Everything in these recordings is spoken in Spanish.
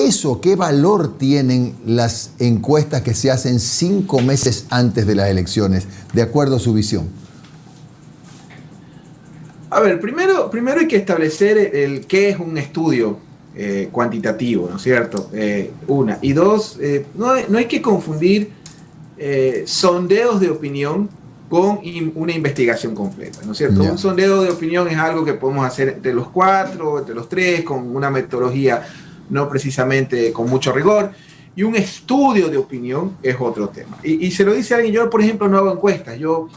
peso, qué valor tienen las encuestas que se hacen 5 meses antes de las elecciones, de acuerdo a su visión? A ver, primero hay que establecer qué es un estudio cuantitativo, ¿no es cierto? Una. Y dos, no hay que confundir sondeos de opinión con una investigación completa, ¿no es cierto? Un sondeo de opinión es algo que podemos hacer entre los 4, entre los 3, con una metodología no precisamente con mucho rigor, y un estudio de opinión es otro tema. Y se lo dice alguien, yo por ejemplo no hago encuestas, yo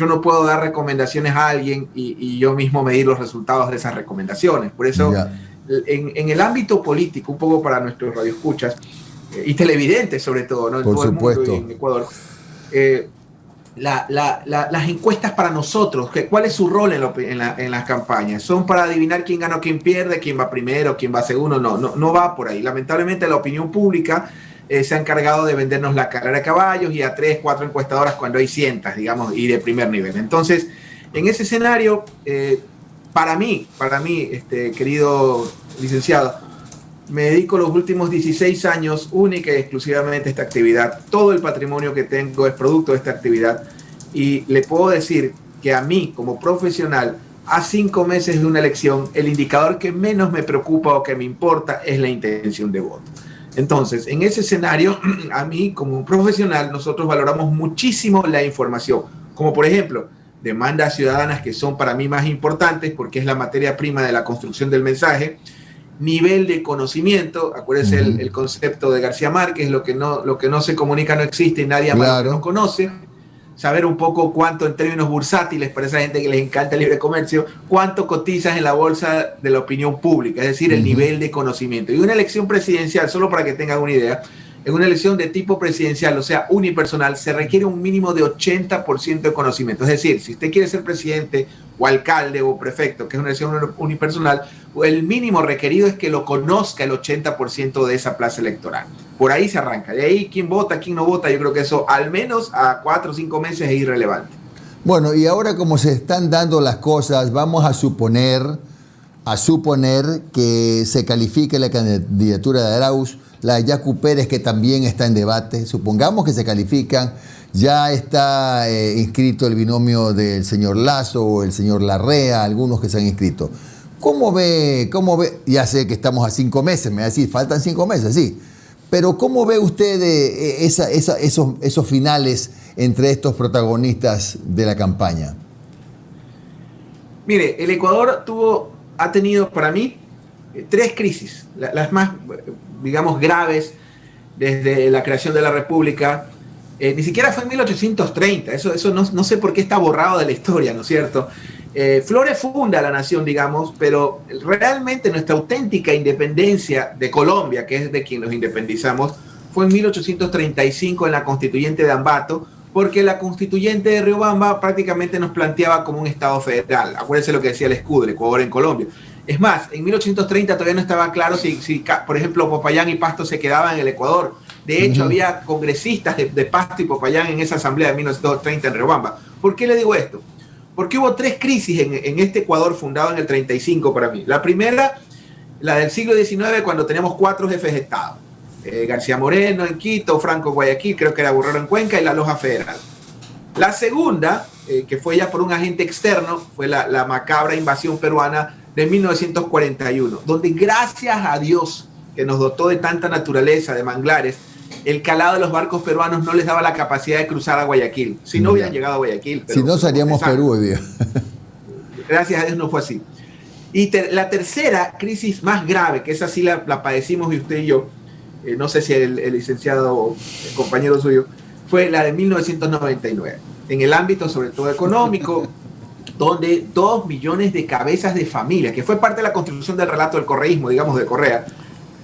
no puedo dar recomendaciones a alguien y yo mismo medir los resultados de esas recomendaciones. Por eso, en el ámbito político, un poco para nuestros radioescuchas, y televidentes sobre todo, ¿no? En todo el mundo y en Ecuador, las encuestas para nosotros, ¿cuál es su rol en las campañas? ¿Son para adivinar quién gana o quién pierde, quién va primero, quién va segundo? No va por ahí. Lamentablemente la opinión pública se ha encargado de vendernos la carrera de caballos y a 3, 4 encuestadoras cuando hay cientos, digamos, y de primer nivel. Entonces, en ese escenario, para mí, querido licenciado, me dedico los últimos 16 años única y exclusivamente a esta actividad. Todo el patrimonio que tengo es producto de esta actividad. Y le puedo decir que a mí, como profesional, a 5 meses de una elección, el indicador que menos me preocupa o que me importa es la intención de voto. Entonces, en ese escenario, a mí, como profesional, nosotros valoramos muchísimo la información. Como por ejemplo, demandas ciudadanas que son para mí más importantes porque es la materia prima de la construcción del mensaje. Nivel de conocimiento, acuérdense el concepto de García Márquez, lo que no se comunica no existe y nadie más lo conoce. Saber un poco cuánto en términos bursátiles, para esa gente que les encanta el libre comercio, cuánto cotizas en la bolsa de la opinión pública, es decir, el nivel de conocimiento. Y una elección presidencial, solo para que tengan una idea, en una elección de tipo presidencial, o sea, unipersonal, se requiere un mínimo de 80% de conocimiento. Es decir, si usted quiere ser presidente o alcalde o prefecto, que es una elección unipersonal, el mínimo requerido es que lo conozca el 80% de esa plaza electoral. Por ahí se arranca. De ahí, quién vota, quién no vota, yo creo que eso al menos a 4 o 5 meses es irrelevante. Bueno, y ahora como se están dando las cosas, vamos a suponer que se califique la candidatura de Arauz, la de Yacu Pérez, que también está en debate. Supongamos que se califican, ya está inscrito el binomio del señor Lasso o el señor Larrea, algunos que se han inscrito. ¿Cómo ve? Ya sé que estamos a 5 meses, me va a decir, faltan 5 meses, sí. Pero ¿cómo ve usted esos finales entre estos protagonistas de la campaña? Mire, el Ecuador ha tenido para mí 3 crisis, las más, digamos, graves desde la creación de la República. Ni siquiera fue en 1830, eso no sé por qué está borrado de la historia, ¿no es cierto? Flores funda la nación, digamos, pero realmente nuestra auténtica independencia de Colombia, que es de quien nos independizamos, fue en 1835 en la constituyente de Ambato, porque la constituyente de Riobamba prácticamente nos planteaba como un estado federal. Acuérdense lo que decía el escudo, el Ecuador en Colombia. Es más, en 1830 todavía no estaba claro si por ejemplo, Popayán y Pasto se quedaban en el Ecuador. De hecho, había congresistas de Pasto y Popayán en esa asamblea de 1930 en Riobamba. ¿Por qué le digo esto? Porque hubo 3 crisis en este Ecuador fundado en el 35 para mí. La primera, la del siglo XIX, cuando tenemos 4 jefes de Estado. García Moreno en Quito, Franco en Guayaquil, creo que era Borrero en Cuenca y la Loja Federal. La segunda, que fue ya por un agente externo, fue la macabra invasión peruana de 1941, donde gracias a Dios que nos dotó de tanta naturaleza, de manglares, el calado de los barcos peruanos no les daba la capacidad de cruzar a Guayaquil. Si no hubieran llegado a Guayaquil. Si no, seríamos Perú hoy día. Gracias a Dios no fue así. Y la tercera crisis más grave, que esa sí la padecimos y usted y yo, no sé si el licenciado o el compañero suyo, fue la de 1999. En el ámbito sobre todo económico, donde 2 millones de cabezas de familia, que fue parte de la construcción del relato del correísmo, digamos, de Correa,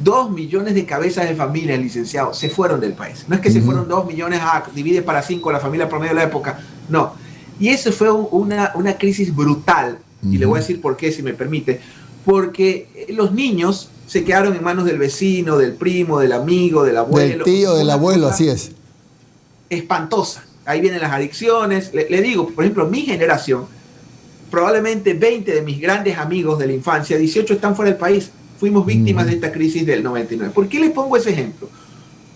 2 millones de cabezas de familia, licenciado, se fueron del país. No es que se fueron 2 millones, divide para 5 la familia promedio de la época, no. Y eso fue una crisis brutal, y le voy a decir por qué, si me permite, porque los niños se quedaron en manos del vecino, del primo, del amigo, del abuelo. Del tío, del abuelo, así es. Espantosa. Ahí vienen las adicciones. Le digo, por ejemplo, mi generación, probablemente 20 de mis grandes amigos de la infancia, 18 están fuera del país. fuimos víctimas de esta crisis del 99. ¿Por qué le pongo ese ejemplo?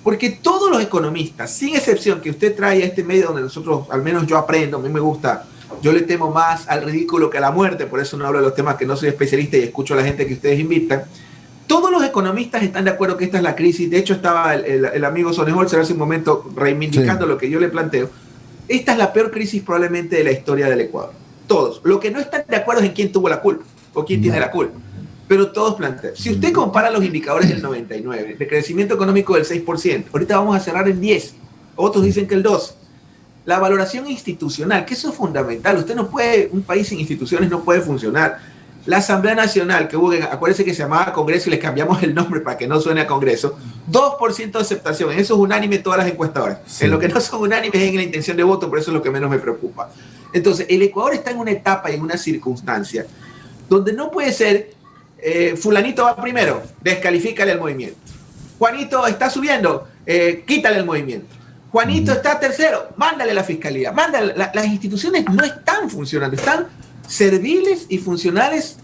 Porque todos los economistas, sin excepción, que usted trae a este medio donde nosotros, al menos yo aprendo, a mí me gusta, yo le temo más al ridículo que a la muerte, por eso no hablo de los temas que no soy especialista y escucho a la gente que ustedes invitan. Todos los economistas están de acuerdo que esta es la crisis. De hecho, estaba el amigo Sonnenholzer hace un momento reivindicando lo que yo le planteo. Esta es la peor crisis probablemente de la historia del Ecuador. Todos. Lo que no están de acuerdo es en quién tuvo la culpa o quién tiene la culpa. Pero todos plantean. Si usted compara los indicadores del 99, de crecimiento económico del 6%, ahorita vamos a cerrar en 10. Otros dicen que el 12. La valoración institucional, que eso es fundamental. Usted no puede, un país sin instituciones no puede funcionar. La Asamblea Nacional, que hubo, acuérdense que se llamaba Congreso y les cambiamos el nombre para que no suene a Congreso, 2% de aceptación. En eso es unánime en todas las encuestadoras. Sí. En lo que no son unánimes es en la intención de voto, por eso es lo que menos me preocupa. Entonces, el Ecuador está en una etapa y en una circunstancia donde no puede ser fulanito va primero, descalifícale el movimiento. Juanito está subiendo, quítale el movimiento. Juanito está tercero, mándale a la fiscalía. Mándale. Las instituciones no están funcionando, están serviles y funcionales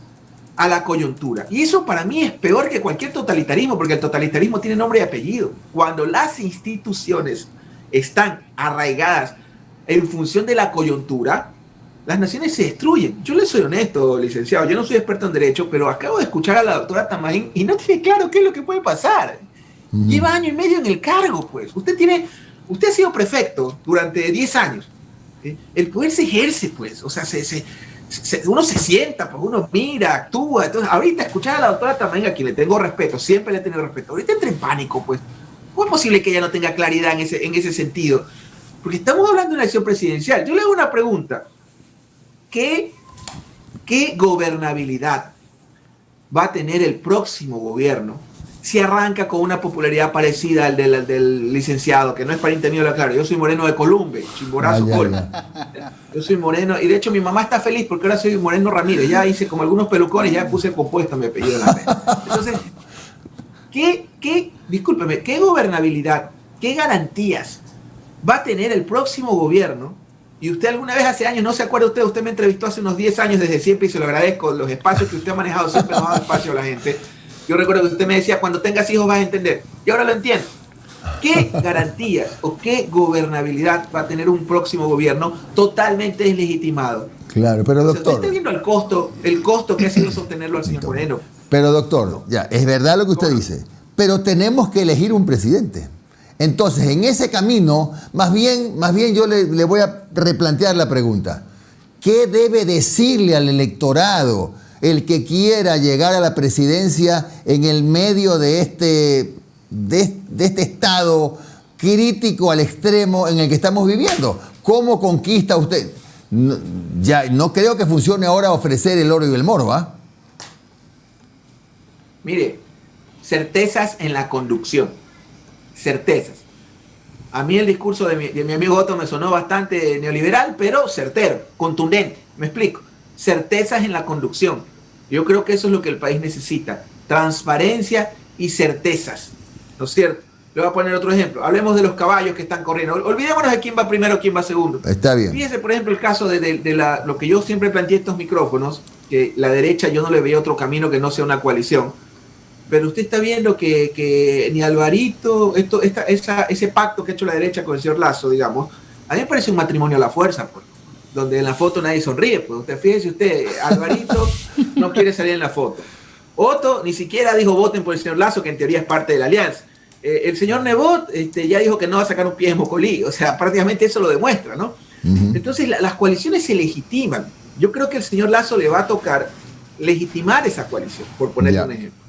a la coyuntura. Y eso para mí es peor que cualquier totalitarismo, porque el totalitarismo tiene nombre y apellido. Cuando las instituciones están arraigadas en función de la coyuntura, las naciones se destruyen. Yo le soy honesto, licenciado, yo no soy experto en derecho, pero acabo de escuchar a la doctora Tamaín y no tiene claro qué es lo que puede pasar. Lleva año y medio en el cargo, pues. Usted ha sido prefecto durante 10 años. El poder se ejerce, pues. O sea, uno se sienta, pues uno mira, actúa. Entonces, ahorita escuchar a la doctora Tamaín, a quien le tengo respeto, siempre le he tenido respeto, ahorita entra en pánico, pues. ¿Cómo es posible que ella no tenga claridad en ese sentido? Porque estamos hablando de una elección presidencial. Yo le hago una pregunta. ¿Qué gobernabilidad va a tener el próximo gobierno si arranca con una popularidad parecida al del licenciado, que no es pariente mío, claro? Yo soy moreno de Columbe, Chimborazo, yo soy moreno, y de hecho mi mamá está feliz porque ahora soy Moreno Ramírez. Ya hice como algunos pelucones, ya puse compuesto mi apellido en la red. Entonces, discúlpeme, ¿qué gobernabilidad, qué garantías va a tener el próximo gobierno? Y usted alguna vez hace años, no se acuerda usted me entrevistó hace unos 10 años desde siempre y se lo agradezco, los espacios que usted ha manejado siempre nos ha dado espacio a la gente. Yo recuerdo que usted me decía, cuando tengas hijos vas a entender, y ahora lo entiendo. ¿Qué garantías o qué gobernabilidad va a tener un próximo gobierno totalmente deslegitimado? Claro, pero doctor... Usted está viendo el costo que ha sido sostenerlo al señor Moreno. Pero doctor, ya, es verdad lo que usted dice, pero tenemos que elegir un presidente. Entonces, en ese camino, más bien yo le voy a replantear la pregunta. ¿Qué debe decirle al electorado el que quiera llegar a la presidencia en el medio de este estado crítico al extremo en el que estamos viviendo? ¿Cómo conquista usted? No creo que funcione ahora ofrecer el oro y el moro, ¿ah? Mire, certezas en la conducción. Certezas. A mí el discurso de mi amigo Otto me sonó bastante neoliberal, pero certero, contundente. Me explico. Certezas en la conducción. Yo creo que eso es lo que el país necesita. Transparencia y certezas. ¿No es cierto? Le voy a poner otro ejemplo. Hablemos de los caballos que están corriendo. Olvidémonos de quién va primero, quién va segundo. Está bien. Fíjese, por ejemplo, el caso de lo que yo siempre planteé estos micrófonos, que la derecha yo no le veía otro camino que no sea una coalición. Pero usted está viendo que ni Alvarito, ese pacto que ha hecho la derecha con el señor Lasso, digamos, a mí me parece un matrimonio a la fuerza, pues, donde en la foto nadie sonríe. Pues fíjese, Alvarito no quiere salir en la foto. Otto ni siquiera dijo voten por el señor Lasso, que en teoría es parte de la alianza. El señor Nebot ya dijo que no va a sacar un pie de Mocolí. O sea, prácticamente eso lo demuestra, ¿no? Entonces las coaliciones se legitiman. Yo creo que el señor Lasso le va a tocar legitimar esa coalición, por ponerle un ejemplo.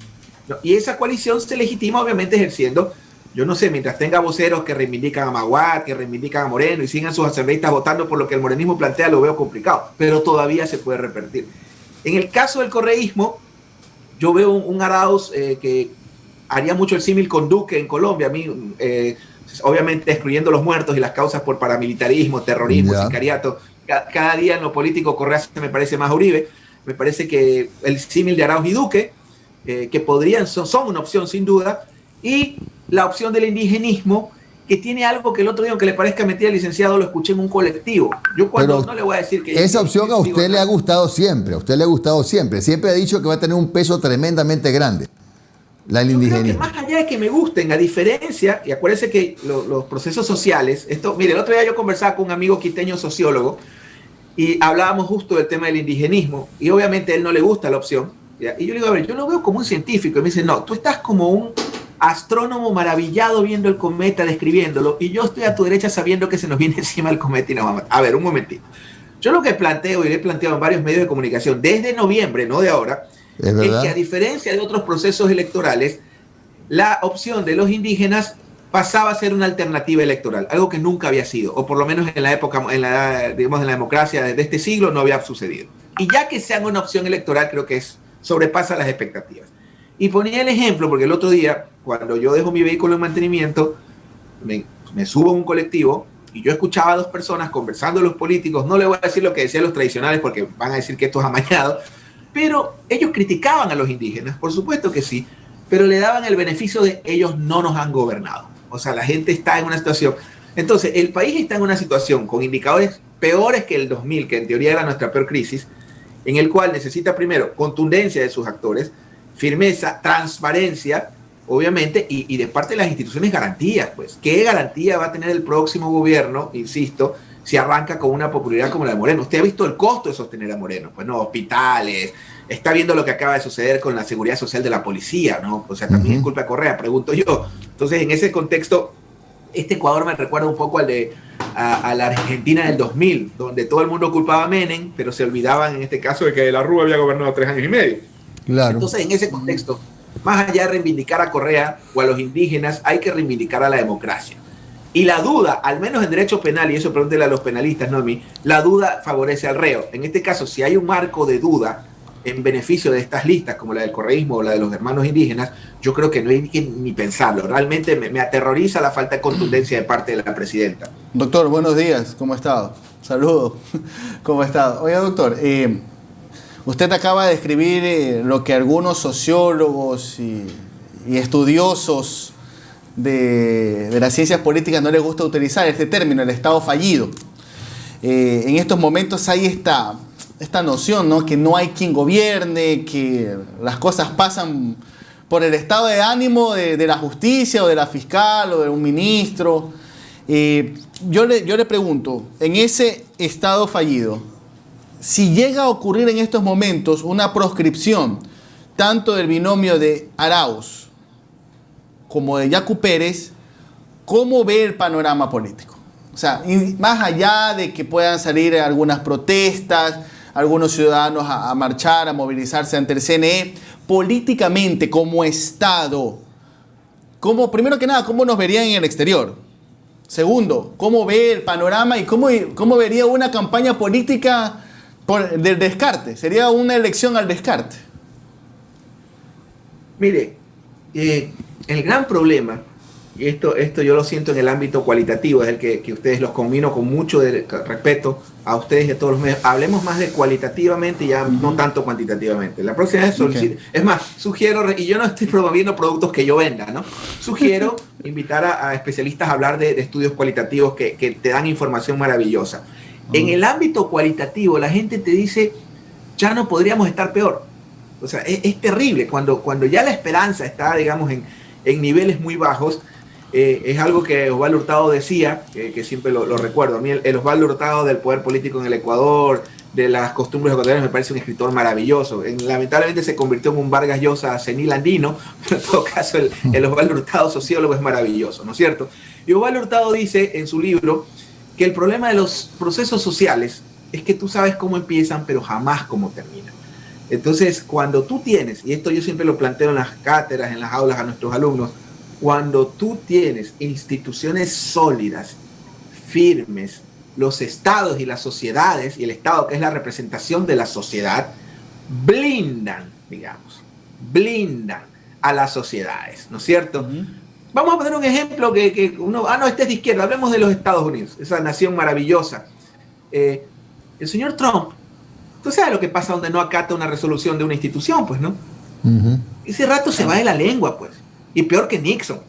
¿No? Y esa coalición se legitima obviamente ejerciendo, yo no sé, mientras tenga voceros que reivindican a Maguad, que reivindican a Moreno y sigan sus asambleístas votando por lo que el morenismo plantea, lo veo complicado, pero todavía se puede revertir. En el caso del correísmo, yo veo un Arauz que haría mucho el símil con Duque en Colombia, a mí, obviamente excluyendo los muertos y las causas por paramilitarismo, terrorismo, sicariato. Cada día en lo político Correa me parece más a Uribe. Me parece que el símil de Arauz y Duque, que son una opción sin duda, y la opción del indigenismo, que tiene algo que el otro día, aunque le parezca mentira, licenciado, lo escuché en un colectivo. Yo no le voy a decir que... Esa opción a usted le ha gustado siempre, siempre ha dicho que va a tener un peso tremendamente grande. Yo creo que más allá de que me gusten, a diferencia, y acuérdense que los procesos sociales, mire, el otro día yo conversaba con un amigo quiteño sociólogo y hablábamos justo del tema del indigenismo, y obviamente a él no le gusta la opción, ¿ya? Y yo le digo, a ver, yo lo veo como un científico, y me dice, no, tú estás como un astrónomo maravillado viendo el cometa, describiéndolo, y yo estoy a tu derecha sabiendo que se nos viene encima el cometa y nos vamos a ver, un momentito. Yo lo que planteo, y lo he planteado en varios medios de comunicación, desde noviembre, no de ahora, es que a diferencia de otros procesos electorales, la opción de los indígenas pasaba a ser una alternativa electoral, algo que nunca había sido, o por lo menos en la época, digamos, en la democracia de este siglo no había sucedido. Y ya que sean una opción electoral, creo que sobrepasa las expectativas. Y ponía el ejemplo, porque el otro día, cuando yo dejo mi vehículo en mantenimiento, me subo a un colectivo y yo escuchaba a dos personas conversando los políticos, no le voy a decir lo que decían los tradicionales porque van a decir que esto es amañado, pero ellos criticaban a los indígenas, por supuesto que sí, pero le daban el beneficio de ellos no nos han gobernado. O sea, la gente está en una situación. Entonces, el país está en una situación con indicadores peores que el 2000, que en teoría era nuestra peor crisis, en el cual necesita primero contundencia de sus actores, firmeza, transparencia, obviamente, y de parte de las instituciones garantías. Pues, ¿qué garantía va a tener el próximo gobierno, insisto, si arranca con una popularidad como la de Moreno? Usted ha visto el costo de sostener a Moreno, pues no, hospitales, está viendo lo que acaba de suceder con la seguridad social de la policía, ¿no? O sea, también es culpa de Correa, pregunto yo. Entonces, en ese contexto, este Ecuador me recuerda un poco a la Argentina del 2000, donde todo el mundo culpaba a Menem, pero se olvidaban en este caso de que de la Rúa había gobernado 3 años y medio. Claro. Entonces, en ese contexto, más allá de reivindicar a Correa o a los indígenas, hay que reivindicar a la democracia. Y la duda, al menos en derecho penal, y eso pregúntele a los penalistas, no a mí, la duda favorece al reo. En este caso, si hay un marco de duda en beneficio de estas listas, como la del correísmo o la de los hermanos indígenas, yo creo que no hay que ni pensarlo. Realmente me aterroriza la falta de contundencia de parte de la presidenta. Doctor, buenos días, ¿cómo ha estado? Saludos, ¿cómo ha estado? Oiga, doctor, usted acaba de describir lo que algunos sociólogos y estudiosos de las ciencias políticas no les gusta utilizar, este término, el Estado fallido. En estos momentos hay esta noción, ¿no? Que no hay quien gobierne, que las cosas pasan por el estado de ánimo de la justicia o de la fiscal o de un ministro. Yo le pregunto, en ese estado fallido, si llega a ocurrir en estos momentos una proscripción tanto del binomio de Arauz como de Yacu Pérez, ¿cómo ve el panorama político? O sea, más allá de que puedan salir algunas protestas, algunos ciudadanos a marchar, a movilizarse ante el CNE, políticamente, como Estado, primero que nada, ¿cómo nos verían en el exterior? Segundo, ¿cómo ve el panorama y cómo vería una campaña política del descarte? ¿Sería una elección al descarte? Mire, el gran problema, y esto yo lo siento en el ámbito cualitativo, es el que ustedes los convino con mucho respeto a ustedes y a todos los medios. Hablemos más de cualitativamente y ya no tanto cuantitativamente. La próxima vez solicito. Okay. Es más, sugiero, y yo no estoy promoviendo productos que yo venda, ¿no? Sugiero invitar a especialistas a hablar de estudios cualitativos que te dan información maravillosa. En el ámbito cualitativo, la gente te dice, ya no podríamos estar peor. O sea, es terrible. Cuando ya la esperanza está, digamos, en niveles muy bajos, es algo que Osvaldo Hurtado decía, que siempre lo recuerdo. A mí el Osvaldo Hurtado del poder político en el Ecuador, de las costumbres ecuatorianas, me parece un escritor maravilloso. Lamentablemente se convirtió en un Vargas Llosa senil andino, pero en todo caso el Osvaldo Hurtado sociólogo es maravilloso, ¿no es cierto? Y Osvaldo Hurtado dice en su libro que el problema de los procesos sociales es que tú sabes cómo empiezan, pero jamás cómo terminan. Entonces, cuando tú tienes, y esto yo siempre lo planteo en las cátedras, en las aulas a nuestros alumnos, cuando tú tienes instituciones sólidas, firmes, los estados y las sociedades, y el estado que es la representación de la sociedad, blindan a las sociedades, ¿no es cierto? Vamos a poner un ejemplo que uno, este es de izquierda, hablemos de los Estados Unidos, esa nación maravillosa. El señor Trump, tú sabes lo que pasa donde no acata una resolución de una institución, pues, ¿no? Ese rato se va de la lengua, pues. Y peor que Nixon.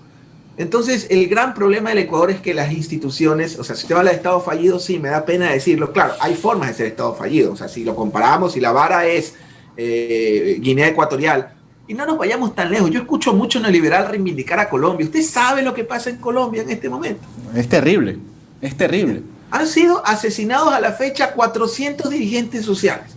Entonces, el gran problema del Ecuador es que las instituciones, o sea, si usted habla de Estado fallido, sí, me da pena decirlo. Claro, hay formas de ser Estado fallido. O sea, si lo comparamos, si la vara es Guinea Ecuatorial, Y no nos vayamos tan lejos. Yo escucho mucho neoliberal reivindicar a Colombia. ¿Usted sabe lo que pasa en Colombia en este momento? Es terrible, es terrible. Han sido asesinados a la fecha 400 dirigentes sociales.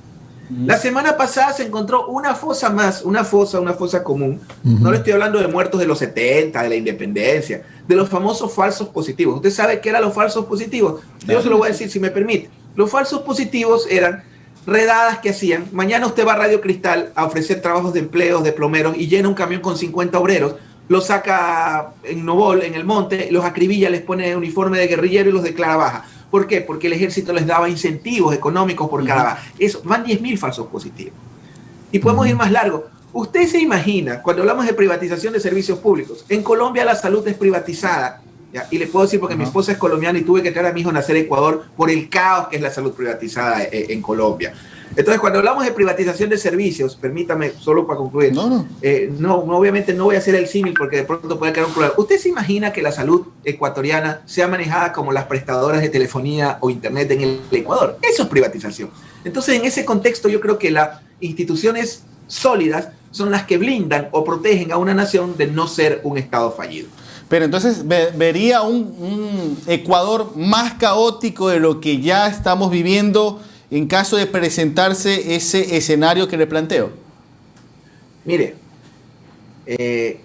La semana pasada se encontró una fosa más, una fosa común. No le estoy hablando de muertos de los 70, de la independencia, de los famosos falsos positivos. ¿Usted sabe qué eran los falsos positivos? Yo se lo voy a decir si me permite. Los falsos positivos eran redadas que hacían. Mañana usted va a Radio Cristal a ofrecer trabajos de empleos, de plomeros, y llena un camión con 50 obreros, los saca en Nobol, en el monte, los acribilla, les pone uniforme de guerrillero y los declara baja. ¿Por qué? Porque el ejército les daba incentivos económicos por cada baja. Eso, van 10.000 falsos positivos. Y podemos ir más largo. Usted se imagina, cuando hablamos de privatización de servicios públicos, en Colombia la salud es privatizada. ¿Ya? Y le puedo decir porque mi esposa es colombiana y tuve que traer a mi hijo a nacer a Ecuador por el caos que es la salud privatizada en Colombia. Entonces, cuando hablamos de privatización de servicios, permítame, solo para concluir, obviamente no voy a hacer el símil porque de pronto puede crear un problema. ¿Usted se imagina que la salud ecuatoriana sea manejada como las prestadoras de telefonía o internet en el Ecuador? Eso es privatización. Entonces, en ese contexto, yo creo que las instituciones sólidas son las que blindan o protegen a una nación de no ser un Estado fallido. Pero entonces vería un Ecuador más caótico de lo que ya estamos viviendo en caso de presentarse ese escenario que le planteo. Mire,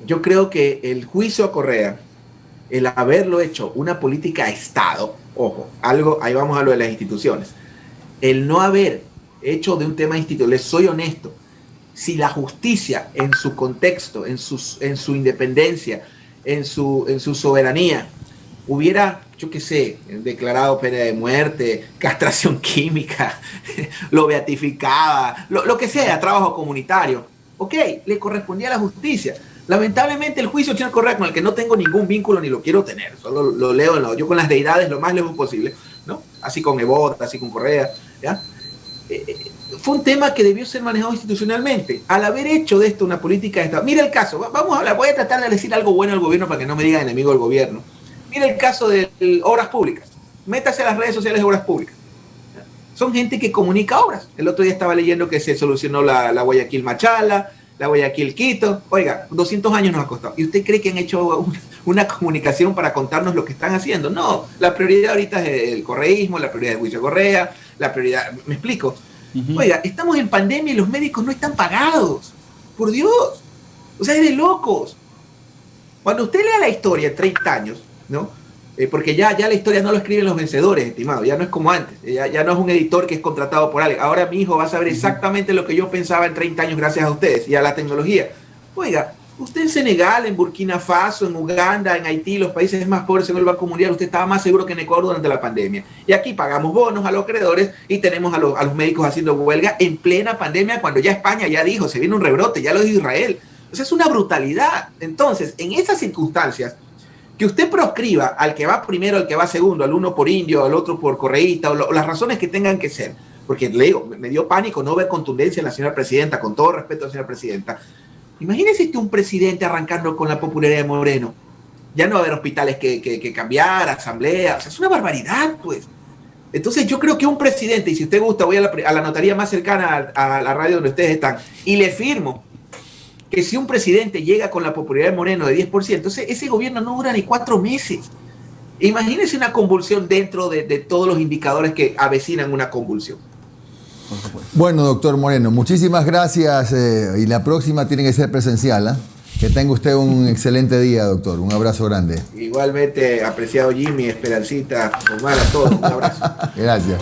yo creo que el juicio a Correa, el haberlo hecho una política de Estado, ojo, ahí vamos a lo de las instituciones, el no haber hecho de un tema institucional, les soy honesto, si la justicia en su contexto, en su independencia, en su soberanía, hubiera, yo qué sé, declarado pena de muerte, castración química, lo beatificaba, lo que sea, trabajo comunitario, ok, le correspondía a la justicia. Lamentablemente el juicio del señor Correa, con el que no tengo ningún vínculo ni lo quiero tener, solo lo leo, yo con las deidades lo más lejos posible, ¿no? Así con Ebot, así con Correa, ¿ya? Fue un tema que debió ser manejado institucionalmente. Al haber hecho de esto una política de Estado, mira el caso, vamos a hablar, voy a tratar de decir algo bueno al gobierno para que no me digan enemigo del gobierno. Mira el caso de obras públicas. Métase a las redes sociales de obras públicas. Son gente que comunica obras. El otro día estaba leyendo que se solucionó la Guayaquil-Machala, la Guayaquil-Quito. Oiga, 200 años nos ha costado. ¿Y usted cree que han hecho una comunicación para contarnos lo que están haciendo? No, la prioridad ahorita es el correísmo, la prioridad es Huicho Correa, la prioridad... ¿Me explico? Oiga, estamos en pandemia y los médicos no están pagados. Por Dios. O sea, es de locos. Cuando usted lea la historia en 30 años, ¿no? Porque ya la historia no lo escriben los vencedores, estimado, ya no es como antes, ya no es un editor que es contratado por alguien. Ahora mi hijo va a saber exactamente lo que yo pensaba en 30 años gracias a ustedes y a la tecnología. Oiga, usted en Senegal, en Burkina Faso, en Uganda, en Haití, los países más pobres según el Banco Mundial, usted estaba más seguro que en Ecuador durante la pandemia. Y aquí pagamos bonos a los acreedores y tenemos a los médicos haciendo huelga en plena pandemia cuando ya España ya dijo, se viene un rebrote, ya lo dijo Israel. O sea, es una brutalidad. Entonces, en esas circunstancias, que usted proscriba al que va primero, al que va segundo, al uno por indio, al otro por correísta, o las razones que tengan que ser, porque le digo, me dio pánico no ver contundencia en la señora presidenta, con todo respeto a la señora presidenta. Imagínese un presidente arrancando con la popularidad de Moreno. Ya no va a haber hospitales que cambiar, asamblea, o sea, es una barbaridad, pues. Entonces yo creo que un presidente, y si usted gusta, voy a la notaría más cercana a la radio donde ustedes están, y le firmo que si un presidente llega con la popularidad de Moreno de 10%, ese gobierno no dura ni 4 meses. Imagínense una convulsión dentro de todos los indicadores que avecinan una convulsión. Bueno, doctor Moreno, muchísimas gracias y la próxima tiene que ser presencial, ¿eh? Que tenga usted un excelente día, doctor. Un abrazo grande. Igualmente, apreciado Jimmy, Esperancita, Omar, a todos, un abrazo. Gracias.